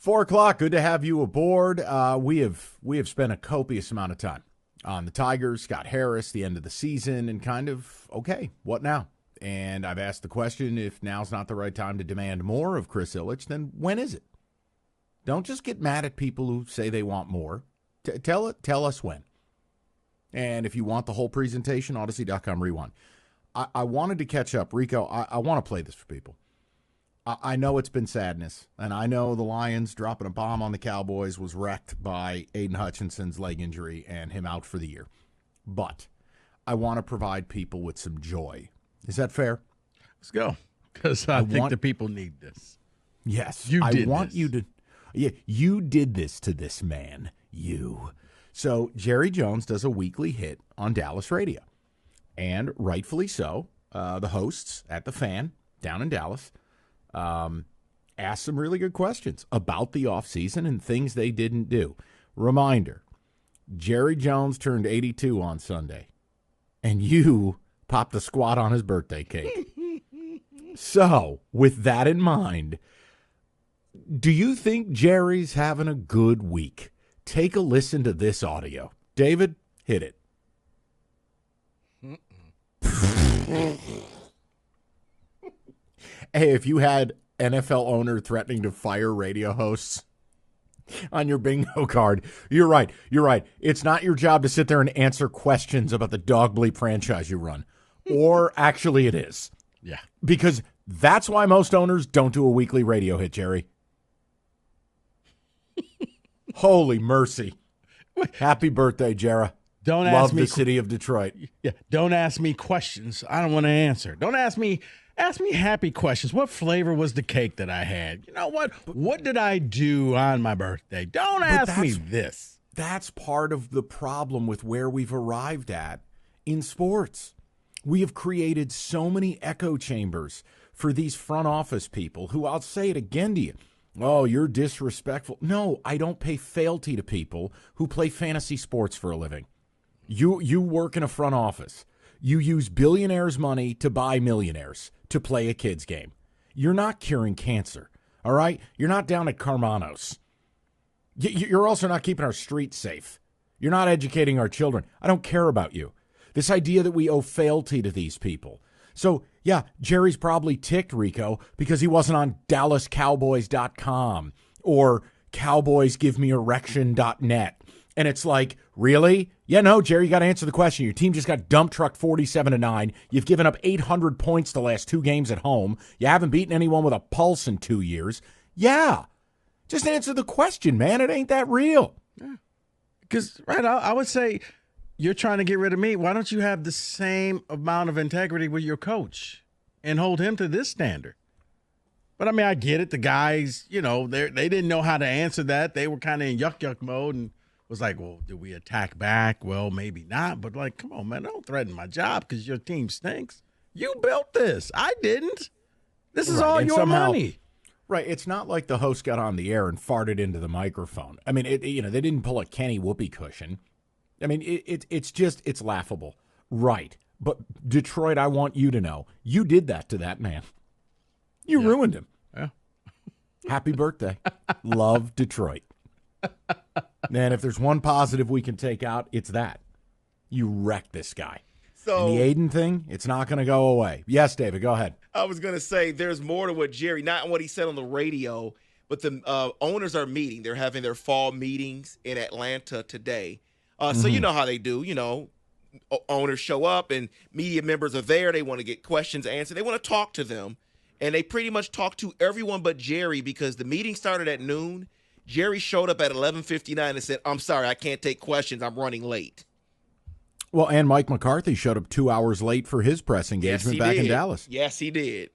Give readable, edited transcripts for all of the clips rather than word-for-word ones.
4 o'clock. Good to have you aboard. We have spent a copious amount of time on the Tigers, Scott Harris, the end of the season, and kind of, okay, what now? And I've asked the question, if now's not the right time to demand more of Chris Ilitch, then when is it? Don't just get mad at people who say they want more. Tell us when. And if you want the whole presentation, Odyssey.com rewind. I wanted to catch up. Rico, I want to play this for people. I know it's been sadness, and I know the Lions dropping a bomb on the Cowboys was wrecked by Aiden Hutchinson's leg injury and him out for the year. But I want to provide people with some joy. Is that fair? Let's go, because I think the people need this. Yes. You did you did this to this man. You. So Jerry Jones does a weekly hit on Dallas radio, and rightfully so. The hosts at the Fan down in Dallas asked some really good questions about the offseason and things they didn't do. Reminder, Jerry Jones turned 82 on Sunday, and you popped a squat on his birthday cake. So, with that in mind, do you think Jerry's having a good week? Take a listen to this audio. David, hit it. Hey, if you had NFL owner threatening to fire radio hosts on your bingo card, you're right. It's not your job to sit there and answer questions about the dog bleep franchise you run. Or actually it is. Yeah. Because that's why most owners don't do a weekly radio hit, Jerry. Holy mercy. Happy birthday, Jera. Don't Love ask me the city of Detroit. Yeah. Don't ask me questions I don't want to answer. Don't ask me happy questions. What flavor was the cake that I had? You know what? What did I do on my birthday? Don't ask me this. That's part of the problem with where we've arrived at in sports. We have created so many echo chambers for these front office people who, I'll say it again to you, oh, you're disrespectful. No, I don't pay fealty to people who play fantasy sports for a living. You work in a front office. You use billionaires' money to buy millionaires to play a kid's game. You're not curing cancer, all right? You're not down at Carmanos. You're also not keeping our streets safe. You're not educating our children. I don't care about you. This idea that we owe fealty to these people. So, yeah, Jerry's probably ticked, Rico, because he wasn't on DallasCowboys.com or CowboysGiveMeErection.net. And it's like, really? Yeah, no, Jerry, you got to answer the question. Your team just got dump trucked 47-9. You've given up 800 points the last 2 games at home. You haven't beaten anyone with a pulse in 2 years. Yeah, just answer the question, man. It ain't that real. Yeah. Because, right, I would say you're trying to get rid of me. Why don't you have the same amount of integrity with your coach and hold him to this standard? But, I mean, I get it. The guys, they didn't know how to answer that. They were kind of in yuck mode and was like, well, did we attack back? Well, maybe not. But, like, come on, man, don't threaten my job because your team stinks. You built this. I didn't. This is all your money. Right. It's not like the host got on the air and farted into the microphone. I mean, they didn't pull a Kenny whoopee cushion. I mean, it's laughable. Right. But Detroit, I want you to know, you did that to that man. You ruined him. Yeah. Happy birthday. Love Detroit. Man, if there's one positive we can take out, it's that. You wrecked this guy. So, and the Aiden thing, it's not going to go away. Yes, David, go ahead. I was going to say there's more to what Jerry, not what he said on the radio, but the owners are meeting. They're having their fall meetings in Atlanta today. So you know how they do. Owners show up and media members are there. They want to get questions answered. They want to talk to them. And they pretty much talked to everyone but Jerry because the meeting started at noon. Jerry showed up at 11:59 and said, I'm sorry, I can't take questions. I'm running late. Well, and Mike McCarthy showed up 2 hours late for his press engagement back in Dallas. Yes, he did.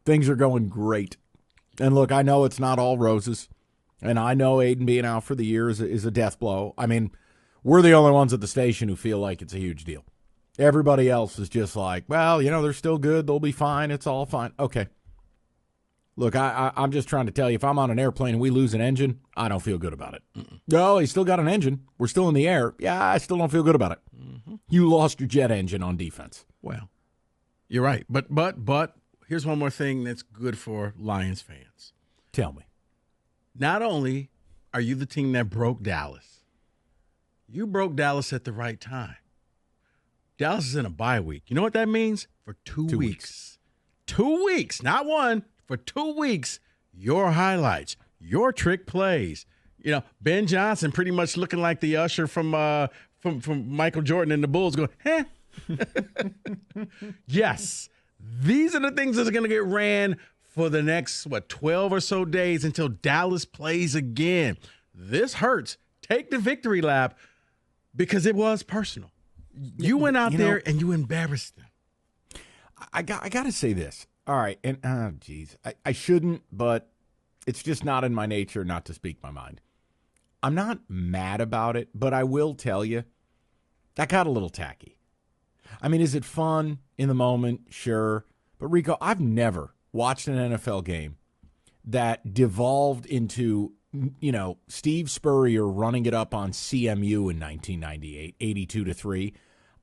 Things are going great. And look, I know it's not all roses. And I know Aiden being out for the year is a death blow. I mean, we're the only ones at the station who feel like it's a huge deal. Everybody else is just like, well, they're still good. They'll be fine. It's all fine. Okay. Look, I'm just trying to tell you, if I'm on an airplane and we lose an engine, I don't feel good about it. No, he still got an engine. We're still in the air. Yeah, I still don't feel good about it. Mm-hmm. You lost your jet engine on defense. Well, you're right. But here's one more thing that's good for Lions fans. Tell me. not only are you the team that broke Dallas, you broke Dallas at the right time. Dallas is in a bye week. You know what that means? For 2 weeks. 2 weeks, not one. For 2 weeks, your highlights, your trick plays. You know, Ben Johnson pretty much looking like the usher from Michael Jordan and the Bulls going, "Heh." Yes, these are the things that are going to get ran for the next, 12 or so days until Dallas plays again. This hurts. Take the victory lap because it was personal. You went out there and you embarrassed them. I got to say this. All right, and I shouldn't, but it's just not in my nature not to speak my mind. I'm not mad about it, but I will tell you, that got a little tacky. I mean, is it fun in the moment? Sure. But, Rico, I've never watched an NFL game that devolved into, Steve Spurrier running it up on CMU in 1998, 82-3.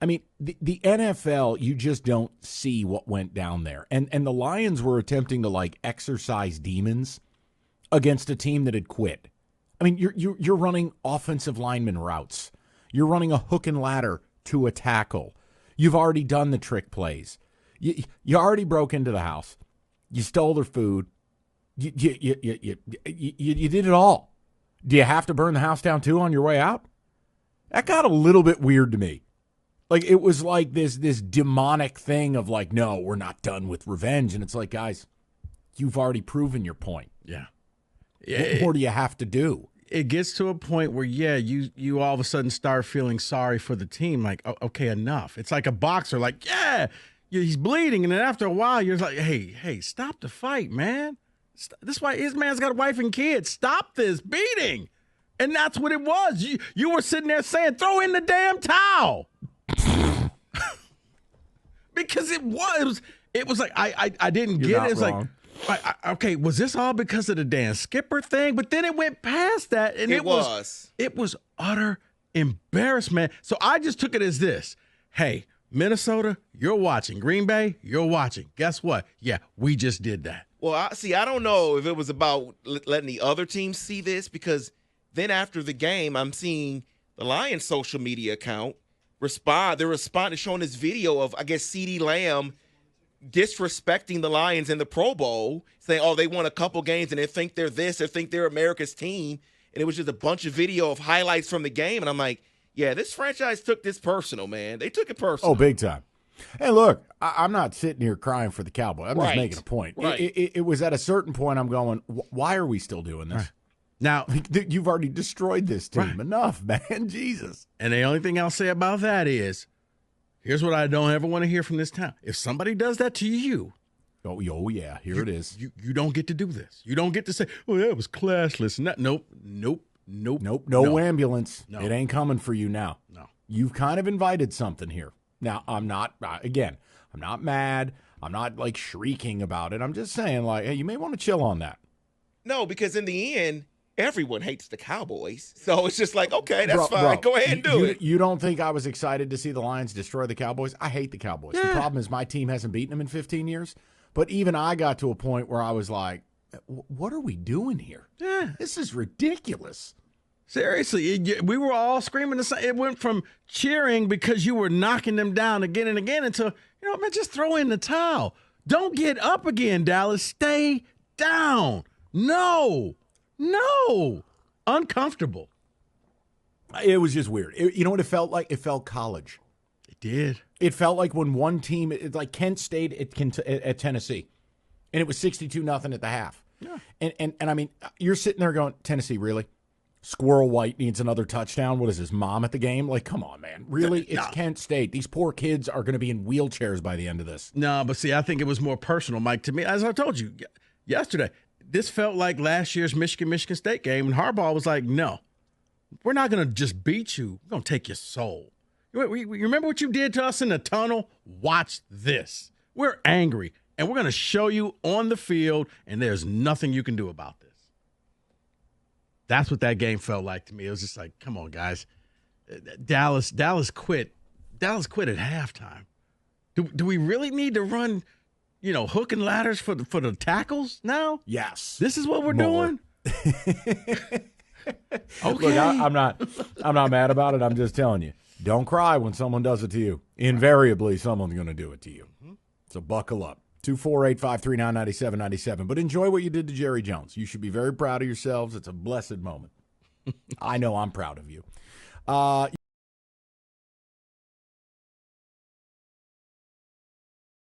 I mean, the NFL, you just don't see what went down there. And the Lions were attempting to, exercise demons against a team that had quit. I mean, you're running offensive lineman routes. You're running a hook and ladder to a tackle. You've already done the trick plays. You already broke into the house. You stole their food. You did it all. Do you have to burn the house down too on your way out? That got a little bit weird to me. It was like this demonic thing of no, we're not done with revenge. And it's like, guys, you've already proven your point. Yeah. What more do you have to do? It gets to a point where, you all of a sudden start feeling sorry for the team. Okay, enough. It's like a boxer. He's bleeding. And then after a while, you're like, hey, stop the fight, man. This is why his man's got a wife and kids. Stop this beating. And that's what it was. You were sitting there saying, throw in the damn towel. Because it was like, I didn't You're get not it. It's wrong. Okay, was this all because of the Dan Skipper thing? But then it went past that, and it was utter embarrassment. So I just took it as this. Hey, Minnesota, you're watching. Green Bay, you're watching. Guess what? Yeah, we just did that. Well, I don't know if it was about letting the other teams see this, because then after the game, I'm seeing the Lions social media account respond. They're responding, showing this video of, I guess, CeeDee Lamb disrespecting the Lions in the Pro Bowl, saying, oh, they won a couple games and they think they're this, they think they're America's team. And it was just a bunch of video of highlights from the game. And I'm like, yeah, this franchise took this personal, man. They took it personal. Oh, big time. Hey, look, I'm not sitting here crying for the Cowboys. I'm just making a point. Right. It was at a certain point I'm going, why are we still doing this? Right. Now, you've already destroyed this team. Right. Enough, man. Jesus. And the only thing I'll say about that is, here's what I don't ever want to hear from this town. If somebody does that to you, oh yeah, here it is. You don't get to do this. You don't get to say, oh, that was classless. Nope. No ambulance. No. It ain't coming for you now. No. You've kind of invited something here. Now, I'm not mad. I'm not shrieking about it. I'm just saying hey, you may want to chill on that. No, because in the end, everyone hates the Cowboys. So it's just okay, that's fine. Bro, go ahead and do it. You don't think I was excited to see the Lions destroy the Cowboys? I hate the Cowboys. Yeah. The problem is my team hasn't beaten them in 15 years. But even I got to a point where I was like, what are we doing here? Yeah. This is ridiculous. Seriously, we were all screaming the same. It went from cheering because you were knocking them down again and again until, man, just throw in the towel. Don't get up again, Dallas. Stay down. No. Uncomfortable. It was just weird. You know what it felt like? It felt college. It did. It felt like when one team, it's like Kent State at Tennessee, and it was 62-0 at the half. Yeah. And I mean, you're sitting there going, Tennessee, really? Squirrel White needs another touchdown. What is his mom at the game? Come on, man. Really? It's Kent State. These poor kids are going to be in wheelchairs by the end of this. No, but see, I think it was more personal, Mike, to me. As I told you yesterday, this felt like last year's Michigan State game, and Harbaugh was like, no, we're not going to just beat you. We're going to take your soul. You remember what you did to us in the tunnel? Watch this. We're angry, and we're going to show you on the field, and there's nothing you can do about this. That's what that game felt like to me. It was just like, come on, guys. Dallas quit. Dallas quit at halftime. Do we really need to run, hook and ladders for the tackles now? Yes. This is what we're More. doing? Okay. Look, I'm not mad about it. I'm just telling you, don't cry when someone does it to you. Invariably, someone's going to do it to you. So buckle up. 248-539-9797. But enjoy what you did to Jerry Jones. You should be very proud of yourselves. It's a blessed moment. I know I'm proud of you.